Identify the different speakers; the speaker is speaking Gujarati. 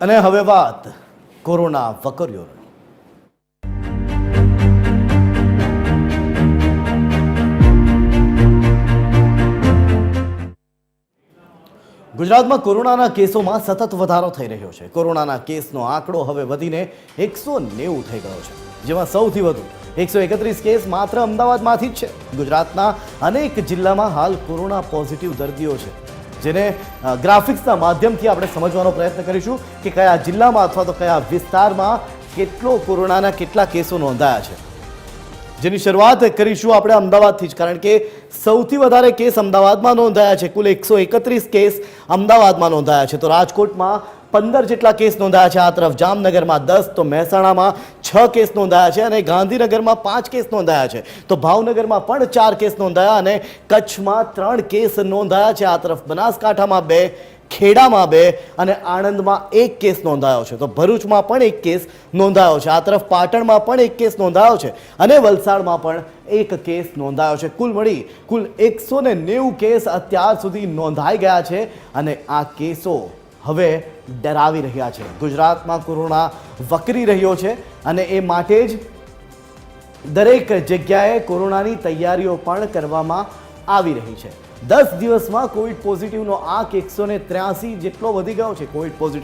Speaker 1: અને હવે વાત કોરોના વકરીઓની. ગુજરાતમાં કોરોનાના કેસોમાં સતત વધારો થઈ રહ્યો છે. કોરોનાના કેસનો આંકડો હવે વધીને 190 થઈ ગયો છે, જેમાં સૌથી વધુ 131 કેસ માત્ર અમદાવાદમાંથી જ છે. ગુજરાતના અનેક જિલ્લામાં હાલ કોરોના પોઝિટિવ દર્દીઓ છે, જેને ગ્રાફિક્સના માધ્યમથી આપણે સમજવાનો પ્રયત્ન કરીશું કે કયા જિલ્લામાં અથવા તો કયા વિસ્તારમાં કોરોનાના કેટલા કેસો નોંધાયા છે. જેની શરૂઆત કરીશું આપણે અમદાવાદથી જ, કારણ કે સૌથી વધારે કેસ અમદાવાદમાં નોંધાયા છે. કુલ 131 કેસ અમદાવાદમાં નોંધાયા છે. તો રાજકોટમાં 15 જેટલા કેસ નોંધાયા છે. આ તરફ જામનગરમાં 10, તો મહેસાણામાં 6 કેસ નોંધાયા છે અને ગાંધીનગરમાં 5 કેસ નોંધાયા છે. તો ભાવનગરમાં પણ 4 કેસ નોંધાયા અને કચ્છમાં 3 કેસ નોંધાયા છે. આ તરફ બનાસકાંઠામાં 2, ખેડામાં 2 અને આણંદમાં 1 કેસ નોંધાયો છે. તો ભરૂચમાં પણ 1 કેસ નોંધાયો છે. આ તરફ પાટણમાં પણ 1 કેસ નોંધાયો છે અને વલસાડમાં પણ 1 કેસ નોંધાયો છે. કુલ મળી કુલ 190 કેસ અત્યાર સુધી નોંધાઈ ગયા છે અને આ કેસો હવે ડરાવી રહ્યા છે. ગુજરાતમાં કોરોના વકરી રહ્યો છે અને એ માટે જ દરેક જગ્યાએ કોરોનાની તૈયારીઓ પણ કરવામાં આવી રહી છે. 10 દિવસમાં કોવિડ પોઝિટિવનો આંક 183 જેટલો વધી ગયો છે. Covid positive